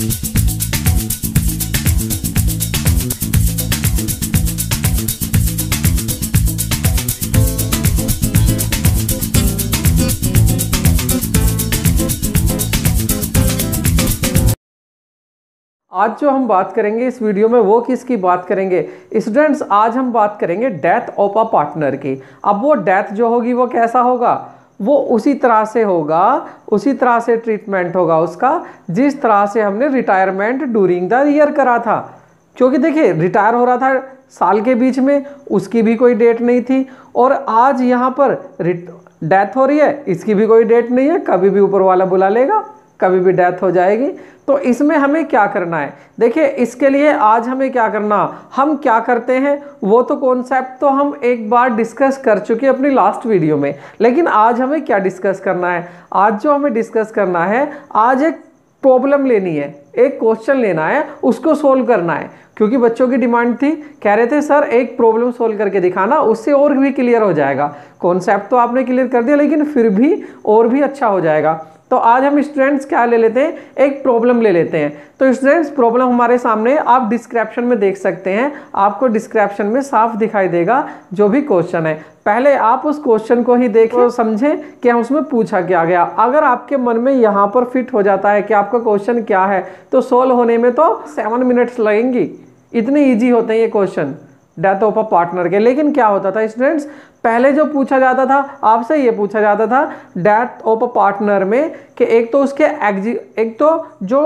आज जो हम बात करेंगे इस वीडियो में वो किसकी बात करेंगे स्टूडेंट्स, आज हम बात करेंगे डेथ ऑफ अ पार्टनर की। अब वो डेथ जो होगी वो कैसा होगा, वो उसी तरह से होगा, उसी तरह से ट्रीटमेंट होगा उसका जिस तरह से हमने रिटायरमेंट ड्यूरिंग द ईयर करा था। क्योंकि देखिए रिटायर हो रहा था साल के बीच में, उसकी भी कोई डेट नहीं थी, और आज यहाँ पर डेथ हो रही है, इसकी भी कोई डेट नहीं है, कभी भी ऊपर वाला बुला लेगा, कभी भी डेथ हो जाएगी। तो इसमें हमें क्या करना है, देखिए इसके लिए आज हमें क्या करना, हम क्या करते हैं वो तो कॉन्सेप्ट तो हम एक बार डिस्कस कर चुके अपनी लास्ट वीडियो में, लेकिन आज हमें क्या डिस्कस करना है, आज जो हमें डिस्कस करना है, आज एक प्रॉब्लम लेनी है, एक क्वेश्चन लेना है, उसको सोल्व करना है। क्योंकि बच्चों की डिमांड थी, कह रहे थे सर एक प्रॉब्लम सोल्व करके दिखाना, उससे और भी क्लियर हो जाएगा। कॉन्सेप्ट तो आपने क्लियर कर दिया लेकिन फिर भी और भी अच्छा हो जाएगा। तो आज हम स्टूडेंट्स क्या ले लेते हैं, एक प्रॉब्लम ले लेते हैं। तो स्टूडेंट्स प्रॉब्लम हमारे सामने आप डिस्क्रिप्शन में देख सकते हैं, आपको डिस्क्रिप्शन में साफ दिखाई देगा जो भी क्वेश्चन है। पहले आप उस क्वेश्चन को ही देखें और समझें कि हम उसमें पूछा क्या गया। अगर आपके मन में यहाँ पर फिट हो जाता है कि आपका क्वेश्चन क्या है, तो सोल्व होने में तो 7 मिनट्स लगेंगी, इतने ईजी होते हैं ये question death of a partner के। लेकिन क्या होता था स्टूडेंट्स, पहले जो पूछा जाता था आपसे ये पूछा जाता था डेथ ऑफ अ पार्टनर में कि एक तो उसके एक तो जो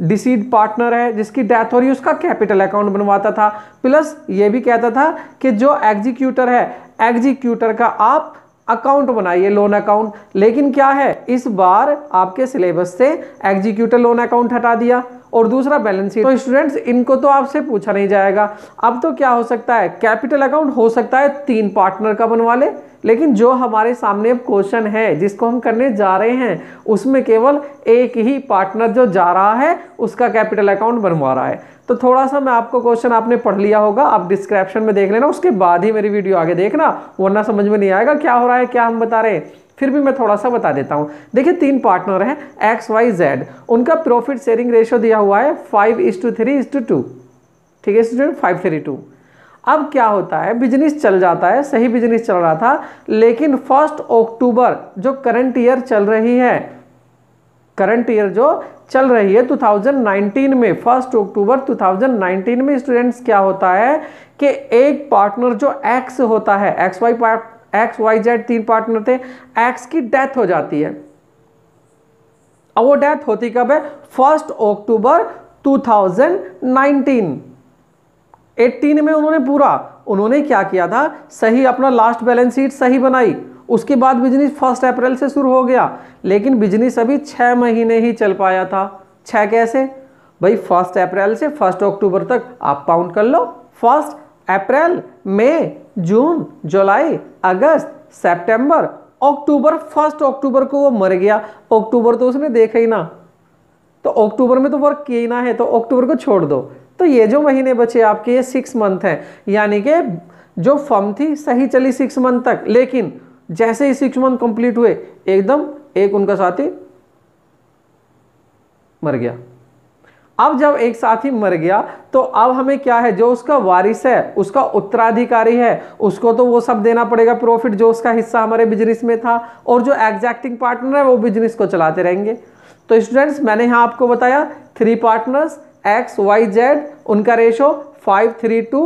डिसीड पार्टनर है जिसकी डेथ हो रही है उसका कैपिटल अकाउंट बनवाता था, प्लस ये भी कहता था कि जो एग्जीक्यूटर है एग्जीक्यूटर का आप अकाउंट बनाइए, लोन अकाउंट। लेकिन क्या है, इस बार आपके सिलेबस से एग्जीक्यूटर लोन अकाउंट हटा दिया और दूसरा बैलेंस शीट। तो स्टूडेंट्स इनको तो आपसे पूछा नहीं जाएगा। अब तो क्या हो सकता है, कैपिटल अकाउंट हो सकता है 3 पार्टनर का बनवा ले, लेकिन जो हमारे सामने अब क्वेश्चन है जिसको हम करने जा रहे हैं उसमें केवल एक ही पार्टनर जो जा रहा है उसका कैपिटल अकाउंट बनवा रहा है। तो थोड़ा सा मैं आपको क्वेश्चन आपने पढ़ लिया होगा, आप डिस्क्रिप्शन में देख लेना, उसके बाद ही मेरी वीडियो आगे देखना, वरना समझ में नहीं आएगा क्या हो रहा है, क्या हम बता रहे हैं। फिर भी मैं थोड़ा सा बता देता हूं। देखिए 3 पार्टनर हैं XYZ, उनका प्रॉफिट शेयरिंग रेशियो दिया हुआ है 5:3:2। ठीक है स्टूडेंट, 5:3:2। अब क्या होता है, बिजनेस चल जाता है, सही बिजनेस चल रहा था, लेकिन 1 अक्टूबर जो करंट ईयर चल रही है, करंट ईयर जो चल रही है 2019 में, 1 अक्टूबर 2019 में स्टूडेंट्स क्या होता है कि एक पार्टनर जो X होता है, XYZ 3 पार्टनर थे, X की डेथ हो जाती है। अब वो डेथ होती कब है, 1 अक्टूबर 2019। 18 में उन्होंने क्या किया था, सही अपना लास्ट बैलेंस शीट सही बनाई, उसके बाद बिजनेस 1 अप्रैल से शुरू हो गया, लेकिन बिजनेस अभी 6 महीने ही चल पाया था। 6 कैसे भाई, 1 अप्रैल से 1 अक्टूबर तक आप काउंट कर लो। 1 अप्रैल, मई, जून, जुलाई, अगस्त, सितंबर, अक्टूबर। 1 अक्टूबर को वो मर गया, अक्टूबर तो उसने देखा ही ना, तो अक्टूबर में तो वर्क किया ही ना है, तो अक्टूबर को छोड़ दो। तो ये जो महीने बचे आपके ये 6 मंथ हैं, यानी कि जो फर्म थी सही चली 6 मंथ तक, लेकिन जैसे ही 6 मंथ कंप्लीट हुए एकदम एक उनका साथी मर गया। अब जब एक साथी मर गया तो अब हमें क्या है, जो उसका वारिस है, उसका उत्तराधिकारी है, उसको तो वो सब देना पड़ेगा प्रॉफिट जो उसका हिस्सा हमारे बिजनेस में था, और जो एग्जैक्टिंग पार्टनर है वो बिजनेस को चलाते रहेंगे। तो स्टूडेंट्स मैंने यहाँ आपको बताया 3 पार्टनर्स XYZ, उनका रेशो 5:3:2,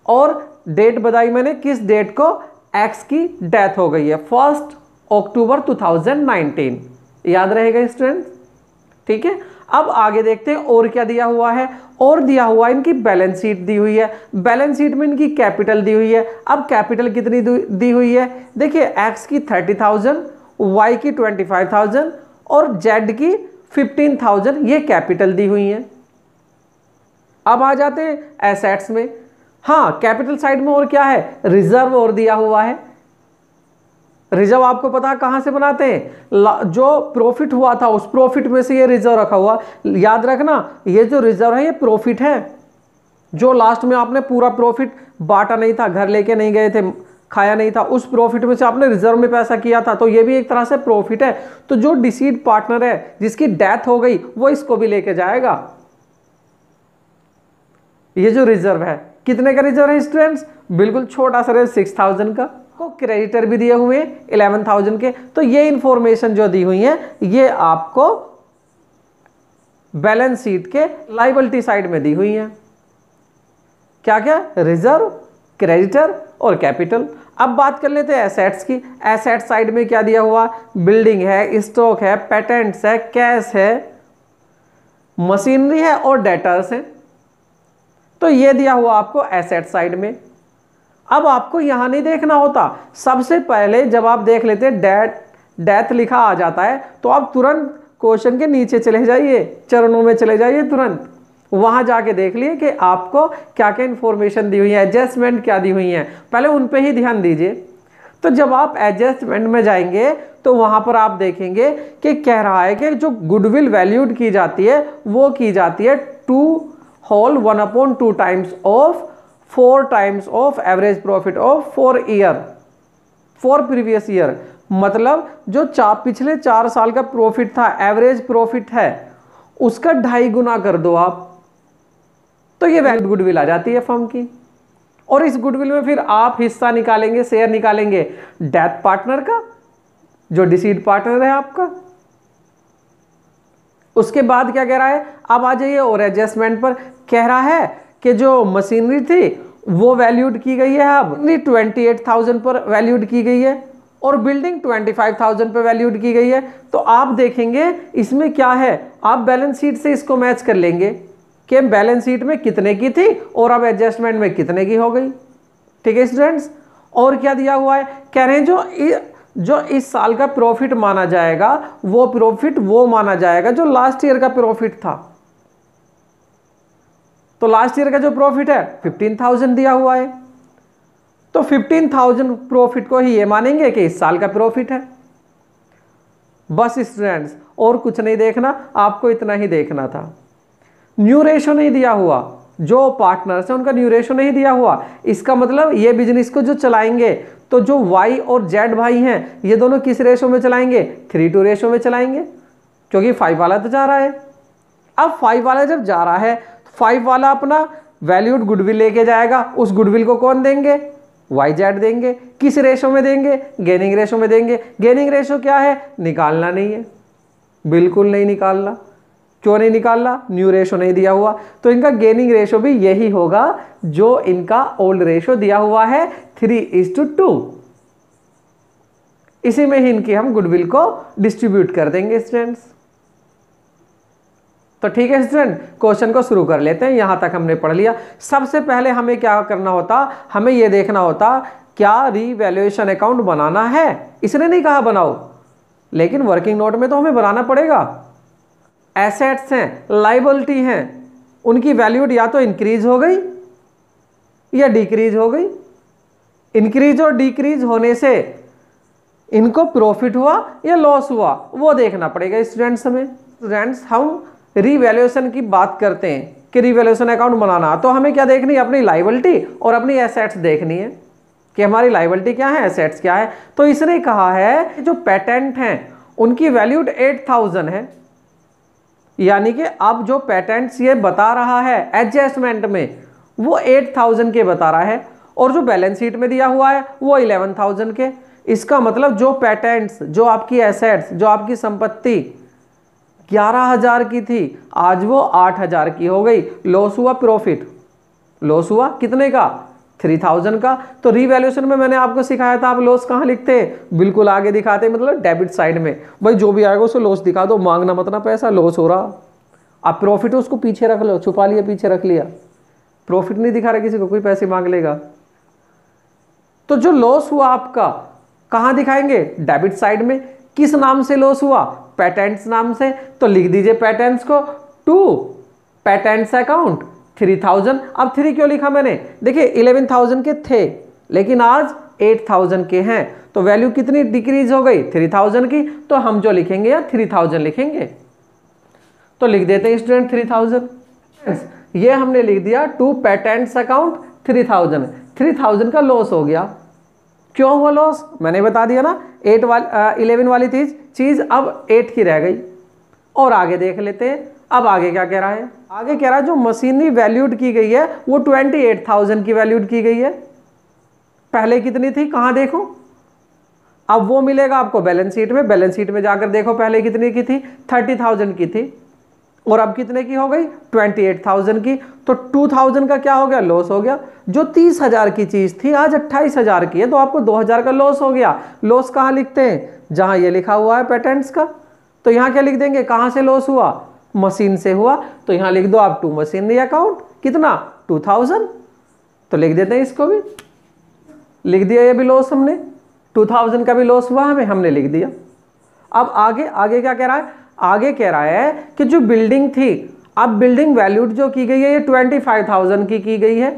और डेट बताई मैंने किस डेट को, X की डेथ हो गई है 1 अक्टूबर 2019। याद रहेगा स्टूडेंट्स, ठीक है। अब आगे देखते हैं और क्या दिया हुआ है, और दिया हुआ है इनकी बैलेंस शीट दी हुई है, बैलेंस शीट में इनकी कैपिटल दी हुई है। अब कैपिटल कितनी दी हुई है, देखिए X की 30,000, Y की 25,000 और Z की 15,000, ये कैपिटल दी हुई है। अब आ जाते हैं एसेट्स में। हाँ, कैपिटल साइड में और क्या है, रिजर्व और दिया हुआ है। रिजर्व आपको पता है कहां से बनाते हैं, जो प्रॉफिट हुआ था उस प्रॉफिट में से ये रिजर्व रखा हुआ। याद रखना ये जो रिजर्व है ये प्रॉफिट है, जो लास्ट में आपने पूरा प्रॉफिट बांटा नहीं था, घर लेके नहीं गए थे, खाया नहीं था, उस प्रॉफिट में से आपने रिजर्व में पैसा किया था, तो ये भी एक तरह से प्रॉफिट है। तो जो डिसीड पार्टनर है जिसकी डेथ हो गई वो इसको भी लेके जाएगा, ये जो रिजर्व है कितने का रिजर्व है स्टूडेंट्स, बिल्कुल छोटा सा रिजर्व 6000 का। को क्रेडिटर भी दिए हुए हैं 11000 के। तो ये इंफॉर्मेशन जो दी हुई है ये आपको बैलेंस शीट के लायबिलिटी साइड में दी हुई है। क्या क्या, रिजर्व, क्रेडिटर और कैपिटल। अब बात कर लेते हैं एसेट्स की। एसेट साइड में क्या दिया हुआ, बिल्डिंग है, स्टॉक है, पेटेंट्स है, कैश है, मशीनरी है और डेटर्स है। तो ये दिया हुआ आपको एसेट साइड में। अब आपको यहां नहीं देखना होता, सबसे पहले जब आप देख लेते हैं डेथ लिखा आ जाता है तो आप तुरंत क्वेश्चन के नीचे चले जाइए, चरणों में चले जाइए, तुरंत वहां जाके देख लिए कि आपको क्या क्या इंफॉर्मेशन दी हुई है, एडजस्टमेंट क्या दी हुई है, पहले उन पे ही ध्यान दीजिए। तो जब आप एडजस्टमेंट में जाएंगे तो वहां पर आप देखेंगे कि कह रहा है कि जो गुडविल वैल्यूड की जाती है वो की जाती है 2/1/2 times of 4 times of average profit of 4 year for previous year. मतलब जो पिछले 4 साल का प्रॉफिट था, एवरेज प्रॉफिट है, उसका 2.5 गुना कर दो आप, तो ये वैल्यू गुडविल आ जाती है फर्म की। और इस गुडविल में फिर आप हिस्सा निकालेंगे, शेयर निकालेंगे डेथ पार्टनर का, जो डिसीड पार्टनर है आपका। उसके बाद क्या कह रहा है, अब आ जाइए और एडजस्टमेंट पर। कह रहा है कि जो मशीनरी थी वो वैल्यूड की गई है, अब 28,000 पर वैल्यूड की गई है और बिल्डिंग 25,000 पर वैल्यूड की गई है। तो आप देखेंगे इसमें क्या है, आप बैलेंस शीट से इसको मैच कर लेंगे कि बैलेंस शीट में कितने की थी और अब एडजस्टमेंट में कितने की हो गई। ठीक है स्टूडेंट्स। और क्या दिया हुआ है, कह रहे हैं जो इस साल का प्रॉफिट माना जाएगा वो प्रॉफिट वो माना जाएगा जो लास्ट ईयर का प्रॉफिट था। तो लास्ट ईयर का जो प्रॉफिट है 15,000 दिया हुआ है, तो 15,000 प्रॉफिट को ही ये मानेंगे कि इस साल का प्रॉफिट है। बस स्टूडेंट्स, और कुछ नहीं देखना, आपको इतना ही देखना था। न्यू रेशो नहीं दिया हुआ, जो पार्टनर्स हैं उनका न्यू रेशो नहीं दिया हुआ। इसका मतलब ये बिजनेस को जो चलाएंगे तो जो वाई और जेड भाई हैं ये दोनों किस रेशो में चलाएंगे, 3:2 रेशो में चलाएंगे, क्योंकि 5 वाला तो जा रहा है। अब 5 वाला जब जा रहा है, 5 वाला अपना वैल्यूड गुडविल लेके जाएगा, उस गुडविल को कौन देंगे, वाई जेड देंगे। किस रेशो में देंगे, गेनिंग रेशो में देंगे। गेनिंग रेशो क्या है, निकालना नहीं है, बिल्कुल नहीं निकालना। क्यों नहीं निकालना, न्यू रेशो नहीं दिया हुआ, तो इनका गेनिंग रेशो भी यही होगा जो इनका ओल्ड रेशो दिया हुआ है 3:2। इसी में ही इनकी हम गुडविल को डिस्ट्रीब्यूट कर देंगे स्टूडेंट्स। तो ठीक है स्टूडेंट, क्वेश्चन को शुरू कर लेते हैं। यहां तक हमने पढ़ लिया। सबसे पहले हमें क्या करना होता, हमें यह देखना होता क्या रीवैल्यूएशन अकाउंट बनाना है। इसने नहीं कहा बनाओ, लेकिन वर्किंग नोट में तो हमें बनाना पड़ेगा। एसेट्स हैं, लायबिलिटी हैं, उनकी वैल्यूड या तो इंक्रीज हो गई या डिक्रीज हो गई। इंक्रीज और डिक्रीज होने से इनको प्रॉफिट हुआ या लॉस हुआ वो देखना पड़ेगा स्टूडेंट्स हमें। स्टूडेंट्स, हम रीवैल्यूएशन की बात करते हैं कि रीवैल्यूएशन अकाउंट बनाना, तो हमें क्या देखनी है, अपनी लायबिलिटी और अपनी एसेट्स देखनी है कि हमारी लायबिलिटी क्या है, एसेट्स क्या है। तो इसने कहा है कि जो पेटेंट हैं उनकी वैल्यूड 8,000 है, यानी कि अब जो पेटेंट्स ये बता रहा है एडजस्टमेंट में वो 8,000 के बता रहा है, और जो बैलेंस शीट में दिया हुआ है वो 11,000 के। इसका मतलब जो पेटेंट्स, जो आपकी एसेट्स, जो आपकी संपत्ति 11,000 की थी, आज वो 8,000 की हो गई। लॉस हुआ, प्रॉफिट लॉस हुआ कितने का, 3,000 का। तो रीवैल्यूएशन में मैंने आपको सिखाया था आप लॉस कहाँ लिखते हैं, बिल्कुल आगे दिखाते हैं, मतलब डेबिट साइड में। भाई जो भी आएगा उसे लॉस दिखा दो, मांगना मत ना पैसा, लॉस हो रहा। आप प्रॉफिट उसको पीछे रख लो, छुपा लिया, पीछे रख लिया, प्रॉफिट नहीं दिखा रहा किसी को, कोई पैसे मांग लेगा। तो जो लॉस हुआ आपका कहाँ दिखाएंगे, डेबिट साइड में। किस नाम से लॉस हुआ, पेटेंट्स नाम से। तो लिख दीजिए पेटेंट्स को टू पेटेंट्स अकाउंट 3,000। अब 3 क्यों लिखा मैंने, देखिए 11,000 के थे लेकिन आज 8,000 के हैं, तो वैल्यू कितनी डिक्रीज हो गई, 3,000 की। तो हम जो लिखेंगे या 3,000 लिखेंगे, तो लिख देते हैं स्टूडेंट 3,000। ये हमने लिख दिया टू पेटेंट्स अकाउंट 3,000। 3,000 का लॉस हो गया। क्यों हुआ लॉस, मैंने बता दिया ना, 11 वाली चीज अब 8 की रह गई। और आगे देख लेते हैं। अब आगे क्या कह रहा है, आगे कह रहा है जो मशीनरी वैल्यूड की गई है वो 28,000 की वैल्यूड की गई है। पहले कितनी थी, कहां देखो, अब वो मिलेगा आपको बैलेंस शीट में। बैलेंस शीट में जाकर देखो पहले कितनी की थी, 30,000 की थी, और अब कितने की हो गई, 28,000 की। तो 2,000 का क्या हो गया, लॉस हो गया। जो 30,000 की चीज थी आज 28,000 की है, तो आपको 2,000 का लॉस हो गया। लॉस कहाँ लिखते हैं, जहां ये लिखा हुआ है पेटेंट्स का, तो यहां क्या लिख देंगे, कहां से लॉस हुआ, मशीन से हुआ, तो यहां लिख दो आप टू मशीनरी अकाउंट, कितना 2,000, तो लिख देते हैं इसको भी, लिख दिया ये भी लॉस हमने, 2,000 का भी लॉस हुआ हमें, हमने लिख दिया। अब आगे आगे क्या कह रहा है, आगे कह रहा है कि जो बिल्डिंग थी, अब बिल्डिंग वैल्यूड जो की गई है ये 25,000 की गई है।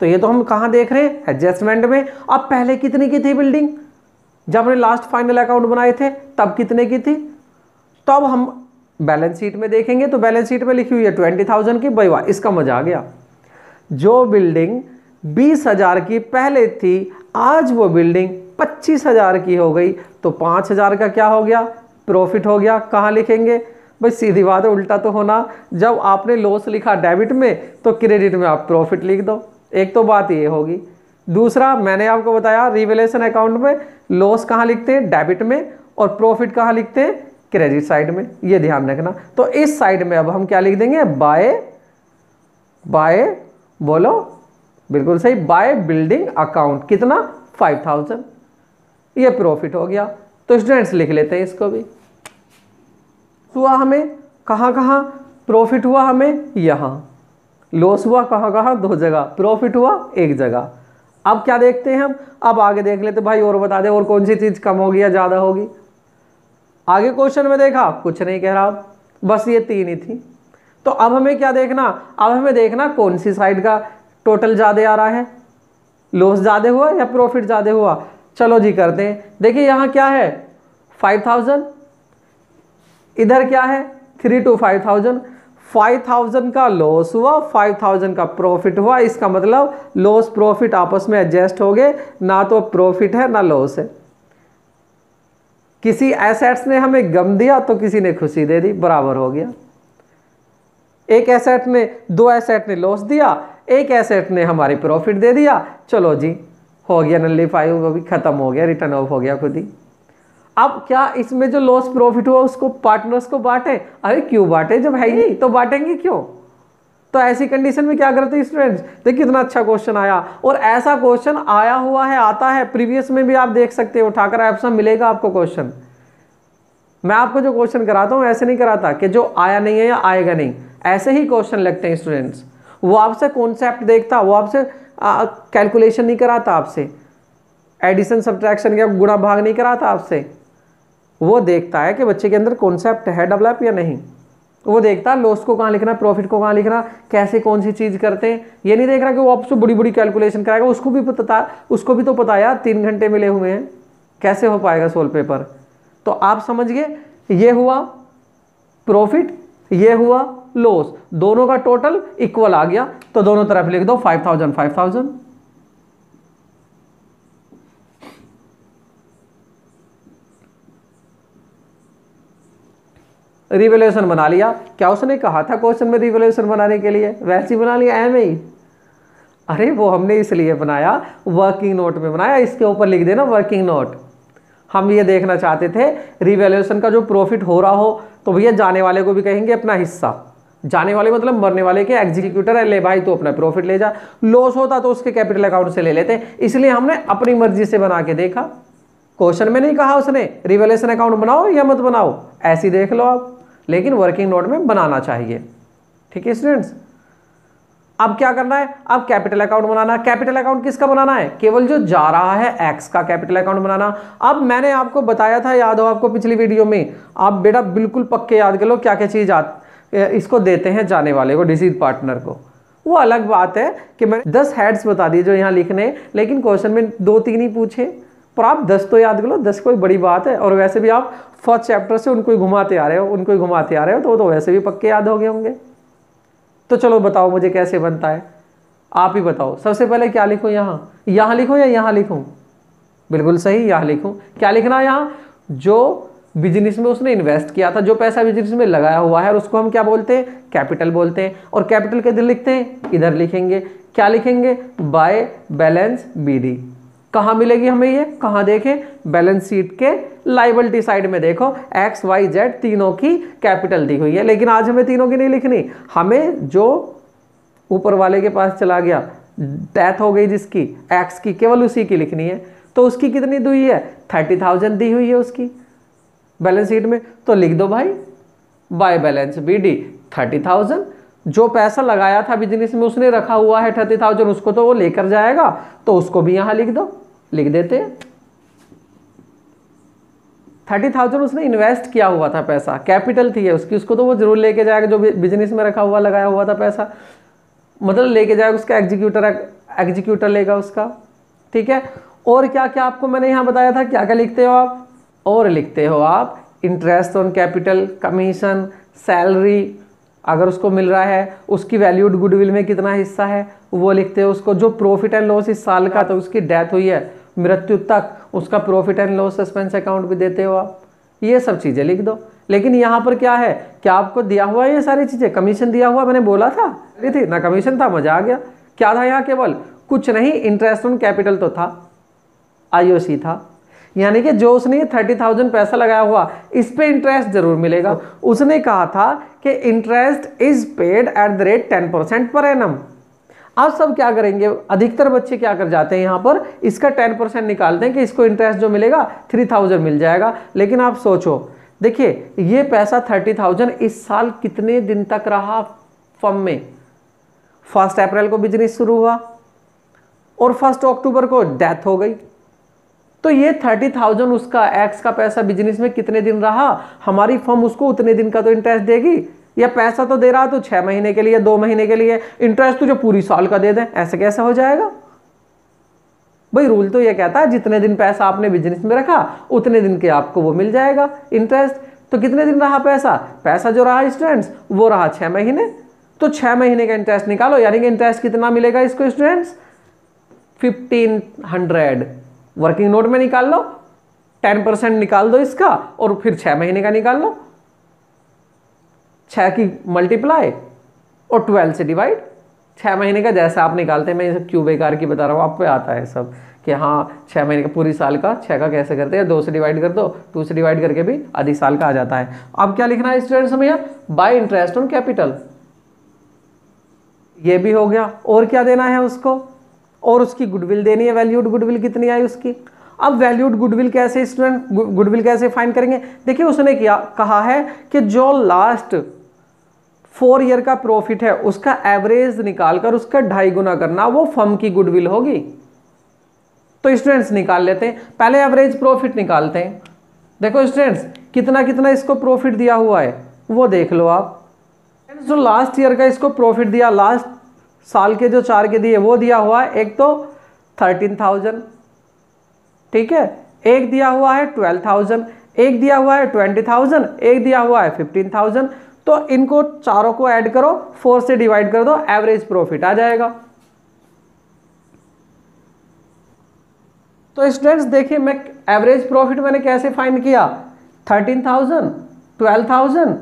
तो ये तो हम कहां देख रहे हैं, एडजस्टमेंट में। अब पहले कितनी की थी बिल्डिंग, जब हमने लास्ट फाइनल अकाउंट बनाए थे तब कितने की थी, तो अब हम बैलेंस शीट में देखेंगे तो बैलेंस शीट में लिखी हुई है 20,000 की। भाई वाह, इसका मजा आ गया। जो बिल्डिंग 20,000 की पहले थी, आज वो बिल्डिंग 25,000 की हो गई, तो 5,000 का क्या हो गया, प्रॉफिट हो गया। कहाँ लिखेंगे भाई, सीधी बात है, उल्टा तो होना, जब आपने लॉस लिखा डेबिट में तो क्रेडिट में आप प्रॉफिट लिख दो। एक तो बात ये होगी। दूसरा, मैंने आपको बताया रिवैल्यूएशन अकाउंट में लॉस कहाँ लिखते हैं, डेबिट में, और प्रॉफिट कहाँ लिखते हैं, क्रेडिट साइड में। ये ध्यान रखना। तो इस साइड में अब हम क्या लिख देंगे, बाय बोलो, बिल्कुल सही, बाय बिल्डिंग अकाउंट, कितना 5,000, ये प्रॉफिट हो गया। तो स्टूडेंट्स लिख लेते हैं इसको भी। हुआ हमें कहाँ कहाँ प्रॉफिट हुआ, हमें यहाँ लॉस हुआ, कहाँ कहाँ, दो जगह, प्रॉफिट हुआ एक जगह। अब क्या देखते हैं हम, अब आगे देख लेते भाई, और बता दे और कौन सी चीज कम होगी या ज्यादा होगी। आगे क्वेश्चन में देखा कुछ नहीं कह रहा, बस ये तीन ही थी। तो अब हमें क्या देखना, अब हमें देखना कौन सी साइड का टोटल ज्यादा आ रहा है, लॉस ज्यादा हुआ या प्रॉफिट ज्यादा हुआ। चलो जी करते हैं। देखिए यहाँ क्या है 5,000, इधर क्या है 3 to 5,000। 5,000 का लॉस हुआ, 5,000 का प्रॉफिट हुआ। इसका मतलब लॉस प्रॉफिट आपस में एडजस्ट हो गए, ना तो प्रॉफिट है ना लॉस है। किसी एसेट्स ने हमें गम दिया तो किसी ने खुशी दे दी, बराबर हो गया। एक एसेट ने, दो एसेट ने लॉस दिया, एक एसेट ने हमारी प्रॉफिट दे दिया। चलो जी हो गया नलिफाई, वो भी खत्म हो गया, रिटर्न ऑफ हो गया खुद ही। अब क्या इसमें जो लॉस प्रॉफिट हुआ उसको पार्टनर्स को बांटे, अरे क्यों बांटे, जब है ही नहीं तो बांटेंगे क्यों। तो ऐसी कंडीशन में क्या करते हैं स्टूडेंट्स, देखिए कितना अच्छा क्वेश्चन आया, और ऐसा क्वेश्चन आया हुआ है, आता है प्रीवियस में भी, आप देख सकते हो, उठाकर ऑप्शन मिलेगा आपको क्वेश्चन। मैं आपको जो क्वेश्चन कराता हूं ऐसे नहीं कराता कि जो आया नहीं है या आएगा नहीं, ऐसे ही क्वेश्चन लगते हैं स्टूडेंट्स। वो आपसे कॉन्सेप्ट देखता, वो आपसे कैलकुलेशन नहीं कराता, आपसे एडिशन सब्ट्रैक्शन या गुणा भाग नहीं कराता आपसे। वो देखता है कि बच्चे के अंदर कॉन्सेप्ट है डेवलप या नहीं। वो देखता है लॉस को कहाँ लिखना, प्रॉफिट को कहाँ लिखना, कैसे कौन सी चीज करते हैं। ये नहीं देख रहा कि वो आपसे बड़ी बड़ी कैलकुलेशन कराएगा, उसको भी तो पता यार 3 घंटे मिले हुए हैं, कैसे हो पाएगा सोल्व पेपर। तो आप समझ गए, ये हुआ प्रॉफिट, ये हुआ लॉस, दोनों का टोटल इक्वल आ गया, तो दोनों तरफ लिख दो 5,000 5,000। रिवैल्यूएशन बना लिया। क्या उसने कहा था क्वेश्चन में रिवैल्यूएशन बनाने के लिए, वैसे ही बना लिया एम ही। अरे वो हमने इसलिए बनाया, वर्किंग नोट में बनाया, इसके ऊपर लिख देना वर्किंग नोट। हम ये देखना चाहते थे रिवैल्यूएशन का जो प्रॉफिट हो रहा हो, तो भैया जाने वाले को भी कहेंगे अपना हिस्सा, जाने वाले मतलब मरने वाले के एग्जीक्यूटर है, ले भाई तो अपना प्रॉफिट ले जा। लॉस होता तो उसके कैपिटल अकाउंट से ले लेते, इसलिए हमने अपनी मर्जी से बना के देखा। क्वेश्चन में नहीं कहा उसने रिवैल्यूएशन अकाउंट बनाओ या मत बनाओ, ऐसी देख लो आप, लेकिन वर्किंग नोट में बनाना चाहिए। ठीक है स्टूडेंट्स, अब क्या करना है, अब कैपिटल अकाउंट बनाना। कैपिटल अकाउंट किसका बनाना है, केवल जो जा रहा है एक्स का कैपिटल अकाउंट बनाना। अब मैंने आपको बताया था, याद हो आपको पिछली वीडियो में, आप बेटा बिल्कुल पक्के याद कर लो क्या क्या चीज इसको देते हैं जाने वाले को, डिसीज पार्टनर को। वो अलग बात है कि मैंने 10 हेड्स बता दिए जो यहाँ लिखने, लेकिन क्वेश्चन में 2-3 ही पूछे, पर आप 10 तो याद कर लो, 10 कोई बड़ी बात है। और वैसे भी आप फर्स्ट चैप्टर से उनको ही घुमाते आ रहे हो, तो वैसे भी पक्के याद हो गए होंगे। तो चलो बताओ मुझे कैसे बनता है, आप ही बताओ। सबसे पहले क्या लिखूं, यहाँ लिखूं या यहाँ लिखूं, बिल्कुल सही यहाँ लिखूं। क्या लिखना है यहाँ, जो बिजनेस में उसने इन्वेस्ट किया था, जो पैसा बिजनेस में लगाया हुआ है, और उसको हम क्या बोलते हैं, कैपिटल बोलते हैं। और कैपिटल किधर लिखते हैं, इधर लिखेंगे। क्या लिखेंगे, बाय बैलेंस बीडी। कहाँ मिलेगी हमें ये, कहाँ देखें, बैलेंस शीट के लायबिलिटी साइड में देखो, एक्स वाई जेड तीनों की कैपिटल दी हुई है। लेकिन आज हमें तीनों की नहीं लिखनी, हमें जो ऊपर वाले के पास चला गया, डेथ हो गई जिसकी, एक्स की, केवल उसी की लिखनी है। तो उसकी कितनी दी हुई है, 30,000 दी हुई है उसकी बैलेंस शीट में। तो लिख दो भाई बाय बैलेंस बीडी 30,000। जो पैसा लगाया था बिजनेस में उसने रखा हुआ है 30,000, उसको तो वो लेकर जाएगा, तो उसको भी यहां लिख दो, लिख देते हैं। 30,000 उसने इन्वेस्ट किया हुआ था, पैसा कैपिटल थी उसकी, उसको तो वो जरूर लेके जाएगा, जो बिजनेस में रखा हुआ लगाया हुआ था पैसा, मतलब लेके जाएगा उसका एग्जीक्यूटर लेगा उसका। ठीक है। और क्या क्या आपको मैंने यहां बताया था, क्या क्या लिखते हो आप, और लिखते हो आप interest on capital, commission, salary अगर उसको मिल रहा है, उसकी वैल्यूड गुडविल में कितना हिस्सा है वो लिखते हो उसको, जो प्रॉफिट एंड लॉस इस साल का, तो उसकी डेथ हुई है मृत्यु तक, उसका profit and loss suspense account भी देते हो आप। ये सब चीजें लिख दो। लेकिन यहाँ पर क्या है, क्या आपको दिया हुआ है ये सारी चीजें, कमीशन दिया हुआ, मैंने बोला था नहीं थी ना, कमीशन था, मजा आ गया। क्या था यहाँ, केवल कुछ नहीं, इंटरेस्ट ऑन कैपिटल तो था, आईओसी था, यानी कि जो उसने 30,000 पैसा लगाया हुआ इस पे इंटरेस्ट जरूर मिलेगा। उसने कहा था कि interest is paid at the rate 10% per annum. आप सब क्या करेंगे, अधिकतर बच्चे क्या कर जाते हैं, यहाँ पर इसका 10% निकालते हैं कि इसको इंटरेस्ट जो मिलेगा 3,000 मिल जाएगा। लेकिन आप सोचो, देखिए ये पैसा 30,000 इस साल कितने दिन तक रहा फर्म में। 1 अप्रैल को बिजनेस शुरू हुआ और 1 अक्टूबर को डेथ हो गई। तो ये 30,000 उसका एक्स का पैसा बिजनेस में कितने दिन रहा, हमारी फर्म उसको उतने दिन का तो इंटरेस्ट देगी। या पैसा तो दे रहा तो 6 महीने के लिए, 2 महीने के लिए, इंटरेस्ट तुझे पूरी साल का दे दें, ऐसे कैसे हो जाएगा भाई। रूल तो ये कहता है जितने दिन पैसा आपने बिजनेस में रखा उतने दिन के आपको वो मिल जाएगा इंटरेस्ट। तो कितने दिन रहा पैसा, पैसा जो रहा स्टूडेंट्स वो रहा 6 महीने। तो 6 महीने का इंटरेस्ट निकालो, यानी कि इंटरेस्ट कितना मिलेगा इसको स्टूडेंट्स, 1500। वर्किंग नोट में निकाल लो, 10% निकाल दो इसका, और फिर 6 महीने का निकाल लो, 6 की मल्टीप्लाई और 12 से डिवाइड। 6 महीने का जैसा आप निकालते हैं, मैं ये सब क्यों बेकार की बता रहा हूँ, आप पे आता है सब कि हाँ 6 महीने का, पूरी साल का 6 का कैसे करते हैं, 2 से डिवाइड कर दो, 2 से डिवाइड करके भी आधी साल का आ जाता है। अब क्या लिखना है स्टूडेंट्स हमें, बाय इंटरेस्ट ऑन कैपिटल, ये भी हो गया। और क्या देना है उसको, और उसकी गुडविल देनी है, वैल्यूड गुडविल कितनी आई उसकी। अब वैल्यूड गुडविल कैसे स्टूडेंट, गुडविल कैसे फाइंड करेंगे, देखिए उसने क्या कहा है कि जो लास्ट 4 ईयर का प्रॉफिट है उसका एवरेज निकालकर उसका 2.5 गुना करना, वो फर्म की गुडविल होगी। तो स्टूडेंट्स निकाल लेते हैं, पहले एवरेज प्रॉफिट निकालते हैं। देखो स्टूडेंट्स कितना कितना इसको प्रॉफिट दिया हुआ है वो देख लो आप। जो लास्ट ईयर का इसको प्रॉफिट दिया, लास्ट साल के जो 4 के दिए वो दिया हुआ है, एक तो 13,000, ठीक है, एक दिया हुआ है 12,000, एक दिया हुआ है 20,000, एक दिया हुआ है 15,000। तो इनको चारों को ऐड करो, 4 से डिवाइड कर दो, एवरेज प्रॉफिट आ जाएगा। तो स्टूडेंट्स देखिए मैं एवरेज प्रॉफिट मैंने कैसे फाइंड किया, 13,000, 12,000,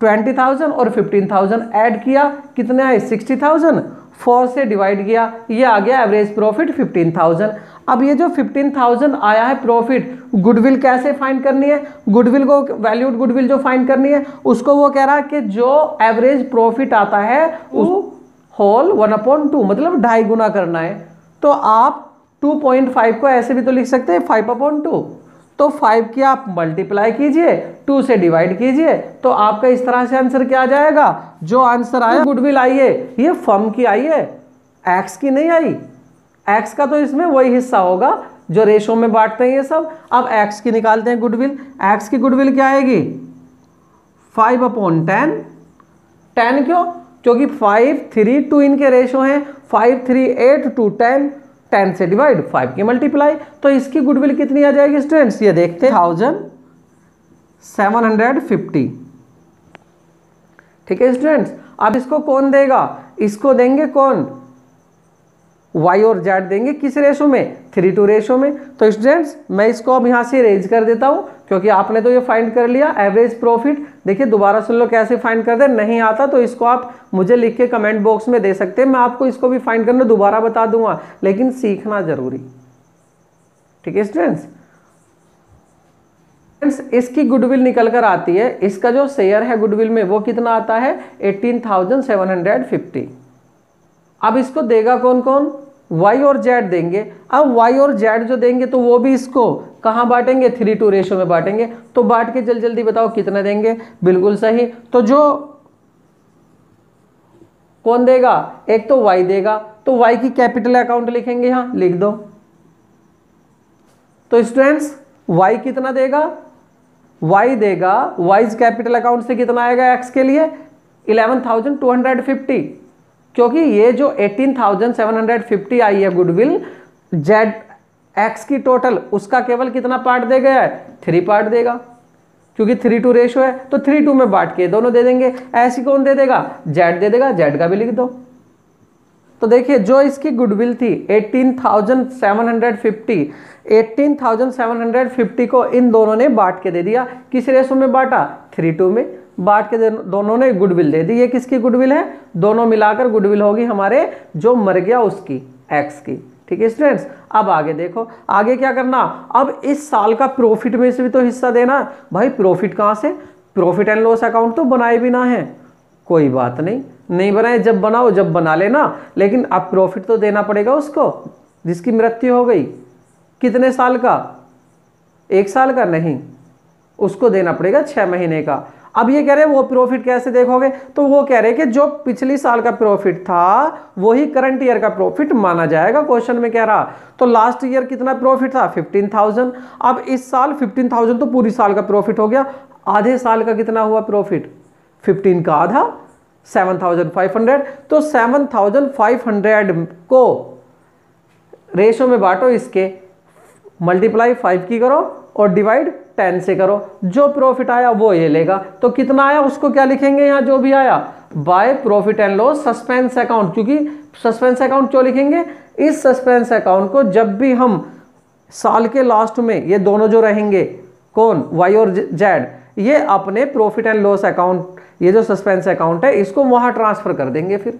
20,000 और 15,000 ऐड किया, कितने आए 60,000, 4 से डिवाइड किया, ये आ गया एवरेज प्रॉफिट 15,000। अब ये जो 15,000 आया है प्रॉफिट, गुडविल कैसे फाइंड करनी है, गुडविल को वैल्यूड गुडविल जो फाइंड करनी है उसको वो कह रहा है कि जो एवरेज प्रॉफिट आता है वो होल 1/2 मतलब 2.5 गुना करना है। तो आप 2.5 को ऐसे भी तो लिख सकते हैं 5/2। तो 5 की आप मल्टीप्लाई कीजिए, 2 से डिवाइड कीजिए, तो आपका इस तरह से आंसर क्या आ जाएगा, जो आंसर आया गुडविल आई है ये फर्म की आई है, एक्स की नहीं आई। एक्स का तो इसमें वही हिस्सा होगा जो रेशो में बांटते हैं ये सब। अब एक्स की निकालते हैं गुडविल, एक्स की गुडविल क्या आएगी 5/10। 10 क्यों, क्योंकि 5, 3, 2 इनके रेशो हैं, 5, 3, 8, 2, 10, 10 से डिवाइड, 5 की मल्टीप्लाई। तो इसकी गुडविल कितनी आ जाएगी स्टूडेंट्स, ये देखते हैं 1750। ठीक है स्टूडेंट्स। अब इसको कौन देगा, इसको देंगे कौन, वाई और जेड देंगे किस रेशो में, 3:2 रेशो में। तो स्टूडेंट्स मैं इसको अब यहाँ से रेंज कर देता हूँ, क्योंकि आपने तो ये फाइंड कर लिया एवरेज प्रॉफिट। देखिए दोबारा सुन लो कैसे फाइंड करते हैं, नहीं आता तो इसको आप मुझे लिख के कमेंट बॉक्स में दे सकते हैं, मैं आपको इसको भी फाइंड करना दोबारा बता दूंगा, लेकिन सीखना जरूरी। ठीक है स्टूडेंट्स, इसकी गुडविल निकल कर आती है, इसका जो शेयर है गुडविल में वो कितना आता है 18,750। अब इसको देगा कौन कौन, वाई और जेड देंगे। अब वाई और जेड जो देंगे तो वो भी इसको कहां बांटेंगे, 3:2 रेशो में बांटेंगे। तो बांट के जल्दी जल्दी बताओ कितना देंगे, बिल्कुल सही। तो जो कौन देगा, एक तो वाई देगा, तो वाई की कैपिटल अकाउंट लिखेंगे, यहां लिख दो। तो स्टूडेंट्स वाई कितना देगा, वाई देगा, वाइज कैपिटल अकाउंट से कितना आएगा एक्स के लिए 11,250, क्योंकि ये जो 18,750 आई है गुडविल, जेड एक्स की टोटल उसका केवल कितना पार्ट दे गया है, 3 पार्ट देगा, क्योंकि 3:2 रेशो है तो 3:2 में बांट के दोनों दे देंगे। ऐसी कौन दे देगा, जेड दे देगा, जेड का भी लिख दो। तो देखिए जो इसकी गुडविल थी 18,750, 18,750 को इन दोनों ने बांट के दे दिया, किस रेशो में बांटा, 3:2 में बांट के दोनों ने गुडविल दे दी। ये किसकी गुडविल है, दोनों मिलाकर गुडविल होगी हमारे जो मर गया उसकी, एक्स की। ठीक है स्टूडेंट्स, अब आगे देखो, आगे क्या करना, अब इस साल का प्रॉफिट में से भी तो हिस्सा देना। भाई प्रॉफिट कहां से, प्रॉफिट एंड लॉस अकाउंट तो बनाए भी ना है, कोई बात नहीं, नहीं बनाए जब बनाओ, जब बना लेना, लेकिन अब प्रॉफिट तो देना पड़ेगा उसको जिसकी मृत्यु हो गई। कितने साल का, 1 साल का नहीं, उसको देना पड़ेगा 6 महीने का। अब ये कह रहे हैं वो प्रॉफिट कैसे देखोगे, तो वो कह रहे हैं कि जो पिछली साल का प्रॉफिट था वही करंट ईयर का प्रॉफिट माना जाएगा, क्वेश्चन में कह रहा। तो लास्ट ईयर कितना प्रॉफिट था, 15,000। अब इस साल 15,000 तो पूरी साल का प्रॉफिट हो गया, आधे साल का कितना हुआ प्रॉफिट, 15 का आधा 7,500। तो 7,500 को रेशो में बांटो, इसके मल्टीप्लाई 5 की करो और डिवाइड 10 से करो, जो प्रॉफिट आया वो ये लेगा। तो कितना आया उसको क्या लिखेंगे, यहां जो भी आया by profit and loss suspense account. क्योंकि सस्पेंस अकाउंट क्यों लिखेंगे, इस सस्पेंस अकाउंट को जब भी हम साल के लास्ट में ये दोनों जो रहेंगे कौन, वाई और जेड, ये अपने प्रॉफिट एंड लॉस अकाउंट, ये जो सस्पेंस अकाउंट है इसको वहां ट्रांसफर कर देंगे फिर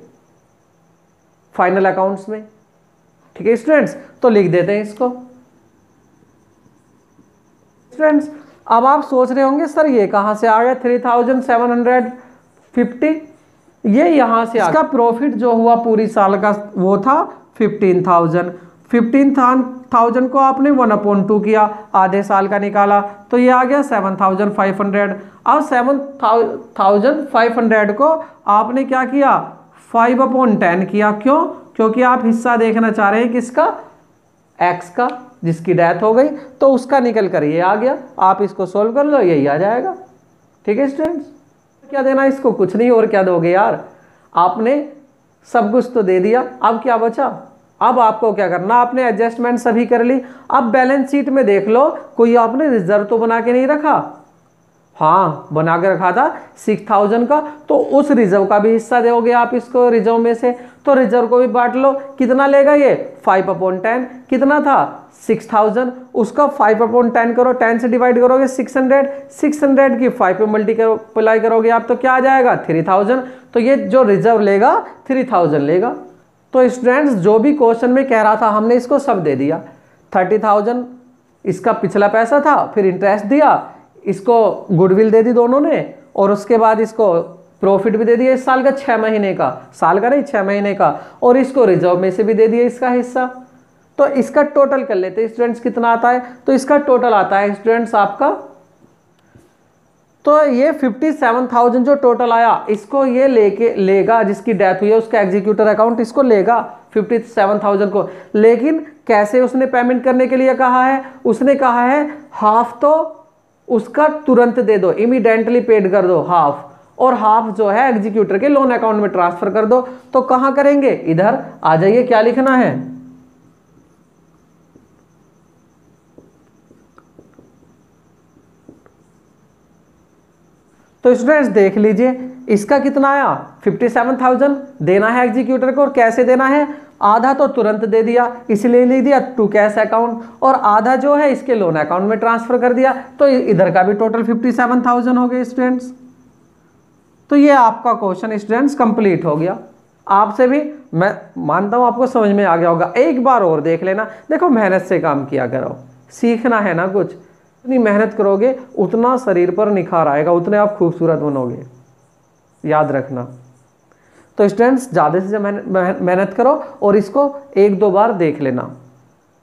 फाइनल अकाउंट्स में। ठीक है स्टूडेंट्स, तो लिख देते हैं इसको। स्टूडेंट्स अब आप सोच रहे होंगे सर ये कहां से आ गया 3,750, ये यहां से इसका प्रॉफिट जो हुआ पूरी साल का वो था 15,000। 15,000 को आपने 1/2 किया, आधे साल का निकाला, तो ये आ गया 7,500। अब 7,500 को आपने क्या किया, 5/10 किया। क्यों, क्योंकि आप हिस्सा देखना चाह रहे हैं किसका, एक्स का, जिसकी डेथ हो गई, तो उसका निकल कर ये आ गया। आप इसको सोल्व कर लो, यही आ जाएगा। ठीक है स्टूडेंट्स, क्या देना इसको, कुछ नहीं, और क्या दोगे यार, आपने सब कुछ तो दे दिया, अब क्या बचा। अब आपको क्या करना, आपने एडजस्टमेंट सभी कर ली। अब बैलेंस शीट में देख लो, कोई आपने रिजर्व तो बना के नहीं रखा, हाँ बना के रखा था 6,000 का, तो उस रिजर्व का भी हिस्सा दोगे आप इसको रिजर्व में से। तो रिजर्व को भी बांट लो, कितना लेगा ये 5/10, कितना था 6,000, उसका 5/10 करो, 10 से डिवाइड करोगे 600, 600 की 5 पे मल्टीप्लाई करोगे आप, तो क्या आ जाएगा 3,000। तो ये जो रिजर्व लेगा 3,000 लेगा। तो स्टूडेंट्स जो भी क्वेश्चन में कह रहा था हमने इसको सब दे दिया। 30,000 इसका पिछला पैसा था, फिर इंटरेस्ट दिया, इसको गुडविल दे दी दोनों ने, और उसके बाद इसको प्रॉफिट भी दे दिया इस साल का 6 महीने का, साल का नहीं 6 महीने का, और इसको रिजर्व में से भी दे दिया इसका हिस्सा। तो इसका टोटल कर लेते हैं स्टूडेंट्स कितना आता है, तो इसका टोटल आता है स्टूडेंट्स आपका, तो ये 57,000 जो टोटल आया, इसको ये लेगा जिसकी डेथ हुई है उसका एग्जीक्यूटर अकाउंट इसको लेगा 57,000 को। लेकिन कैसे उसने पेमेंट करने के लिए कहा है, उसने कहा है हाफ तो उसका तुरंत दे दो, इमीडिएटली पेड कर दो हाफ, और हाफ जो है एग्जीक्यूटर के लोन अकाउंट में ट्रांसफर कर दो। तो कहां करेंगे, इधर आ जाइए, क्या लिखना है, तो स्टूडेंट्स देख लीजिए इसका कितना आया 57,000 देना है एग्जीक्यूटर को, और कैसे देना है, आधा तो तुरंत दे दिया इसलिए लिख दिया टू कैश अकाउंट, और आधा जो है इसके लोन अकाउंट में ट्रांसफर कर दिया, तो इधर का भी टोटल 57,000 हो गए स्टूडेंट्स। तो ये आपका क्वेश्चन स्टूडेंट्स कंप्लीट हो गया। आपसे भी मैं मानता हूं आपको समझ में आ गया होगा, एक बार और देख लेना। देखो मेहनत से काम किया करो, सीखना है ना कुछ, जितनी मेहनत करोगे उतना शरीर पर निखार आएगा, उतने आप खूबसूरत बनोगे, याद रखना। तो स्टूडेंट्स ज़्यादा से ज़्यादा मेहनत करो और इसको 1-2 बार देख लेना,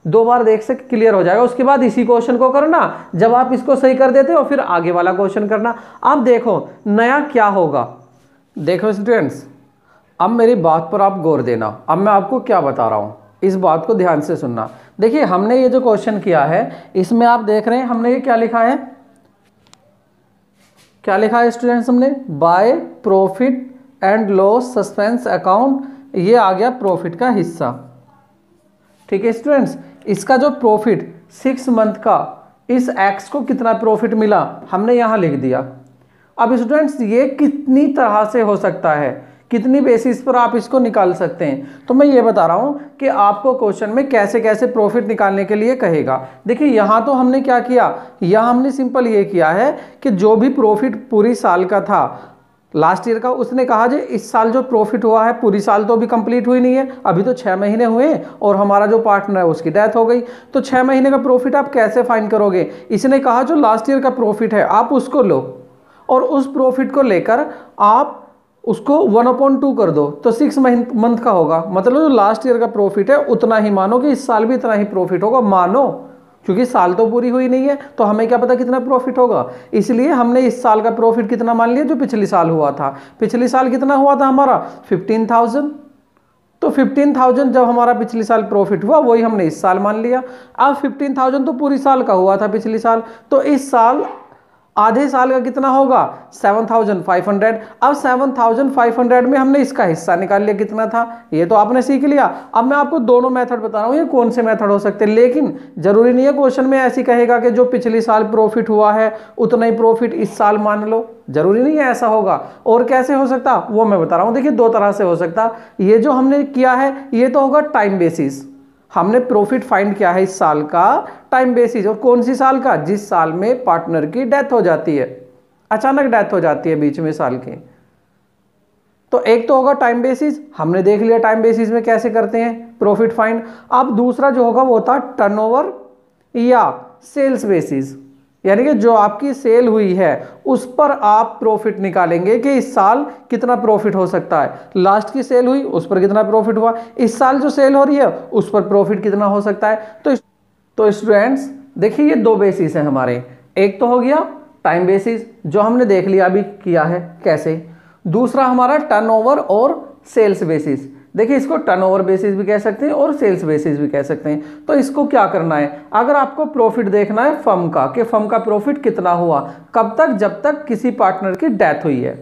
2 बार देख से क्लियर हो जाएगा। उसके बाद इसी क्वेश्चन को करना, जब आप इसको सही कर देते हो फिर आगे वाला क्वेश्चन करना। अब देखो नया क्या होगा। देखो स्टूडेंट्स अब मेरी बात पर आप गौर देना, अब मैं आपको क्या बता रहा हूँ इस बात को ध्यान से सुनना। देखिए हमने ये जो क्वेश्चन किया है इसमें आप देख रहे हैं हमने ये क्या लिखा है, क्या लिखा है स्टूडेंट्स, हमने by profit and loss suspense account, ये आ गया प्रॉफिट का हिस्सा। ठीक है स्टूडेंट्स, इसका जो प्रॉफिट 6 मंथ का इस एक्स को कितना प्रॉफिट मिला हमने यहाँ लिख दिया। अब स्टूडेंट्स ये कितनी तरह से हो सकता है, कितनी बेसिस पर आप इसको निकाल सकते हैं, तो मैं ये बता रहा हूँ कि आपको क्वेश्चन में कैसे कैसे प्रॉफिट निकालने के लिए कहेगा। देखिए यहाँ तो हमने क्या किया, यहाँ हमने सिंपल ये किया है कि जो भी प्रॉफिट पूरी साल का था लास्ट ईयर का, उसने कहा जो इस साल जो प्रॉफिट हुआ है, पूरी साल तो अभी कंप्लीट हुई नहीं है, अभी तो 6 महीने हुए और हमारा जो पार्टनर है उसकी डेथ हो गई, तो 6 महीने का प्रॉफिट आप कैसे फाइंड करोगे। इसने कहा जो लास्ट ईयर का प्रॉफिट है आप उसको लो और उस प्रॉफिट को लेकर आप उसको 1/2 कर दो, तो 6 मंथ का होगा। मतलब जो लास्ट ईयर का प्रॉफिट है उतना ही मानो कि इस साल भी इतना ही प्रॉफिट होगा, मानो, क्योंकि साल तो पूरी हुई नहीं है तो हमें क्या पता कितना प्रॉफिट होगा। इसलिए हमने इस साल का प्रॉफिट कितना मान लिया जो पिछले साल हुआ था। पिछले साल कितना हुआ था हमारा 15,000, तो 15,000 जब हमारा पिछले साल प्रॉफिट हुआ वही हमने इस साल मान लिया। अब 15,000 तो पूरी साल का हुआ था पिछले साल, तो इस साल आधे साल का कितना होगा 7,500। अब 7,500 में हमने इसका हिस्सा निकाल लिया कितना था, ये तो आपने सीख लिया। अब मैं आपको दोनों मेथड बता रहा हूँ ये कौन से मेथड हो सकते हैं, लेकिन जरूरी नहीं है क्वेश्चन में ऐसी कहेगा कि जो पिछले साल प्रॉफिट हुआ है उतना ही प्रॉफिट इस साल मान लो, जरूरी नहीं है ऐसा होगा। और कैसे हो सकता वो मैं बता रहा हूँ। देखिए 2 तरह से हो सकता, ये जो हमने किया है ये तो होगा टाइम बेसिस, हमने प्रॉफिट फाइंड किया है इस साल का टाइम बेसिस, और कौन सी साल का, जिस साल में पार्टनर की डेथ हो जाती है, अचानक डेथ हो जाती है बीच में साल के। तो एक तो होगा टाइम बेसिस, हमने देख लिया टाइम बेसिस में कैसे करते हैं प्रॉफिट फाइंड। अब दूसरा जो होगा वो था टर्नओवर या सेल्स बेसिस, यानी कि जो आपकी सेल हुई है उस पर आप प्रॉफिट निकालेंगे कि इस साल कितना प्रॉफिट हो सकता है। लास्ट की सेल हुई उस पर कितना प्रॉफिट हुआ, इस साल जो सेल हो रही है उस पर प्रॉफिट कितना हो सकता है। तो स्टूडेंट्स देखिए ये 2 बेसिस हैं हमारे, एक तो हो गया टाइम बेसिस जो हमने देख लिया अभी किया है कैसे, दूसरा हमारा टर्नओवर और सेल्स बेसिस। देखिए इसको टर्नओवर बेसिस भी कह सकते हैं और सेल्स बेसिस भी कह सकते हैं। तो इसको क्या करना है, अगर आपको प्रॉफिट देखना है फर्म का कि फर्म का प्रॉफिट कितना हुआ, कब तक, जब तक किसी पार्टनर की डेथ हुई है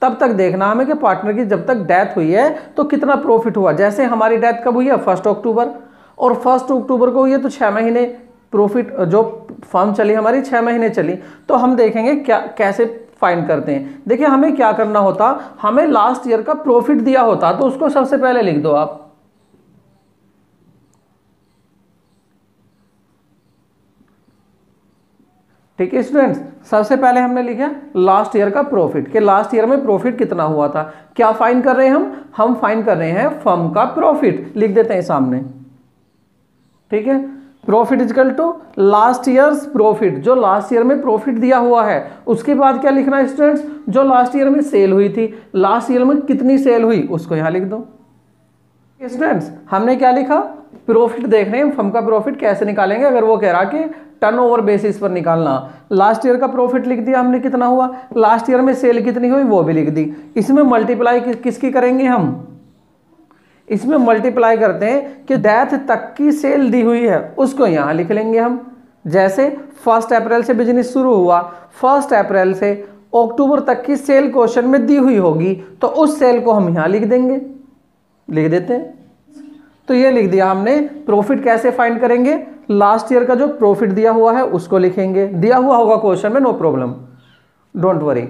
तब तक देखना हमें कि पार्टनर की जब तक डेथ हुई है तो कितना प्रॉफिट हुआ। जैसे हमारी डेथ कब हुई है 1 अक्टूबर, और 1 अक्टूबर को हुई है तो 6 महीने प्रॉफिट, जो फर्म चली हमारी 6 महीने चली, तो हम देखेंगे क्या कैसे फाइंड करते हैं। देखिए हमें क्या करना होता, हमें लास्ट ईयर का प्रॉफिट दिया होता तो उसको सबसे पहले लिख दो आप, ठीक है स्टूडेंट्स। सबसे पहले हमने लिखा लास्ट ईयर का प्रॉफिट कि लास्ट ईयर में प्रॉफिट कितना हुआ था। क्या फाइंड कर रहे हैं हम फाइंड कर रहे हैं फर्म का प्रॉफिट, लिख देते हैं सामने, ठीक है। Profit equal to last years profit, जो लास्ट ईयर में प्रॉफिट दिया हुआ है। उसके बाद क्या लिखना है स्टूडेंट्स, जो लास्ट ईयर में सेल हुई थी, लास्ट ईयर में कितनी सेल हुई उसको यहां लिख दो। स्टूडेंट्स हमने क्या लिखा, प्रॉफिट देख रहे हैं, फर्म का प्रॉफिट कैसे निकालेंगे, अगर वो कह रहा कि टर्नओवर बेसिस पर निकालना। लास्ट ईयर का प्रॉफिट लिख दिया हमने कितना हुआ, लास्ट ईयर में सेल कितनी हुई वो भी लिख दी। इसमें मल्टीप्लाई किसकी करेंगे हम, इसमें मल्टीप्लाई करते हैं कि डेथ तक की सेल दी हुई है उसको यहां लिख लेंगे हम। जैसे 1 अप्रैल से बिजनेस शुरू हुआ, 1 अप्रैल से अक्टूबर तक की सेल क्वेश्चन में दी हुई होगी तो उस सेल को हम यहां लिख देंगे, लिख देते हैं। तो ये लिख दिया हमने। प्रॉफिट कैसे फाइंड करेंगे, लास्ट ईयर का जो प्रॉफिट दिया हुआ है उसको लिखेंगे, दिया हुआ होगा क्वेश्चन में, no problem, don't worry.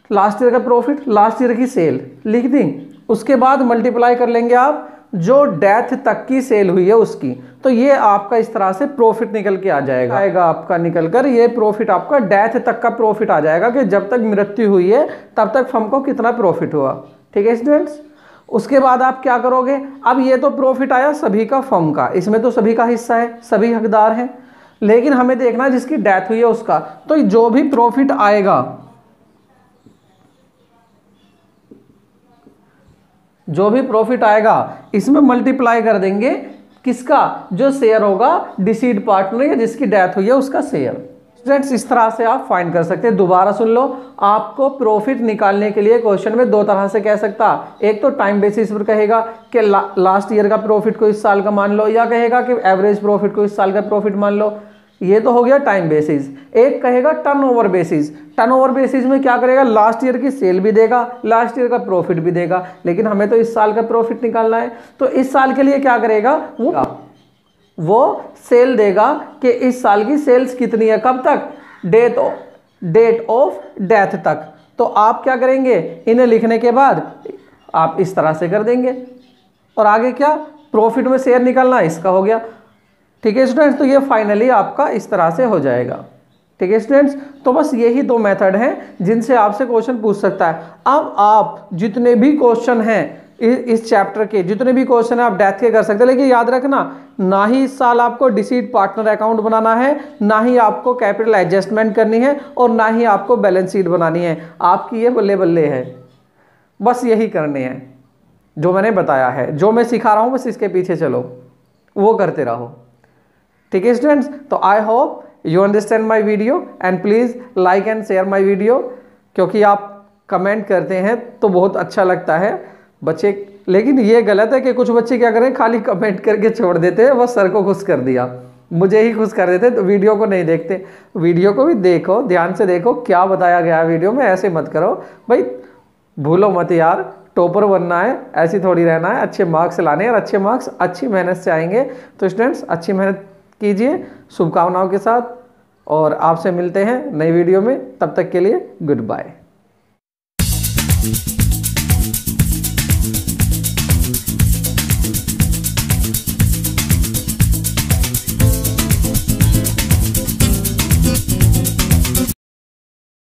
Last year का प्रॉफिट, लास्ट ईयर की सेल लिख दी, उसके बाद मल्टीप्लाई कर लेंगे आप जो डेथ तक की सेल हुई है उसकी। तो ये आपका इस तरह से प्रॉफिट निकल के आ जाएगा आपका निकल कर, ये प्रॉफिट आपका डेथ तक का प्रॉफिट आ जाएगा कि जब तक मृत्यु हुई है तब तक फर्म को कितना प्रॉफिट हुआ। ठीक है स्टूडेंट्स। उसके बाद आप क्या करोगे, अब ये तो प्रॉफिट आया सभी का फर्म का, इसमें तो सभी का हिस्सा है, सभी हकदार हैं, लेकिन हमें देखना है जिसकी डेथ हुई है उसका। तो जो भी प्रॉफिट आएगा, जो भी प्रॉफिट आएगा इसमें मल्टीप्लाई कर देंगे किसका, जो शेयर होगा डिसीड पार्टनर या जिसकी डेथ हुई है उसका शेयर। स्टूडेंट्स इस तरह से आप फाइंड कर सकते हैं। दोबारा सुन लो, आपको प्रॉफिट निकालने के लिए क्वेश्चन में दो तरह से कह सकता, एक तो टाइम बेसिस पर कहेगा कि लास्ट ईयर का प्रॉफिट को इस साल का मान लो, या कहेगा कि एवरेज प्रॉफिट को इस साल का प्रॉफिट मान लो। ये तो हो गया टाइम बेसिस। एक कहेगा टर्नओवर बेसिस। टर्नओवर बेसिस में क्या करेगा, लास्ट ईयर की सेल भी देगा, लास्ट ईयर का प्रॉफिट भी देगा, लेकिन हमें तो इस साल का प्रॉफिट निकालना है। तो इस साल के लिए क्या करेगा, वो सेल देगा कि इस साल की सेल्स कितनी है, कब तक, डेट ऑफ डेथ तक। तो आप क्या करेंगे, इन्हें लिखने के बाद आप इस तरह से कर देंगे, और आगे क्या, प्रॉफिट में शेयर निकालना, इसका हो गया। ठीक है स्टूडेंट्स, तो ये फाइनली आपका इस तरह से हो जाएगा। ठीक है स्टूडेंट्स, तो बस यही दो मेथड हैं जिनसे आपसे क्वेश्चन पूछ सकता है। अब आप जितने भी क्वेश्चन हैं इस चैप्टर के, जितने भी क्वेश्चन है आप डेथ के कर सकते हैं, लेकिन याद रखना, ना ही इस साल आपको डिसीड पार्टनर अकाउंट बनाना है, ना ही आपको कैपिटल एडजस्टमेंट करनी है, और ना ही आपको बैलेंस शीट बनानी है। आपकी ये बल्ले बल्ले है, बस यही करने हैं जो मैंने बताया है, जो मैं सिखा रहा हूँ बस इसके पीछे चलो, वो करते रहो। ठीक है स्टूडेंट्स, तो I hope you understand my video and please like and share my video, क्योंकि आप कमेंट करते हैं तो बहुत अच्छा लगता है बच्चे। लेकिन ये गलत है कि कुछ बच्चे क्या करें, खाली कमेंट करके छोड़ देते हैं, बस सर को खुश कर दिया, मुझे ही खुश कर देते, तो वीडियो को नहीं देखते। वीडियो को भी देखो, ध्यान से देखो क्या बताया गया है वीडियो में, ऐसे मत करो भाई, भूलो मत यार, टॉपर बनना है, ऐसी थोड़ी रहना है, अच्छे मार्क्स लाने हैं, और अच्छे मार्क्स अच्छी मेहनत से आएंगे। तो स्टूडेंट्स अच्छी मेहनत कीजिए शुभकामनाओं के साथ, और आपसे मिलते हैं नई वीडियो में। तब तक के लिए गुड बाय।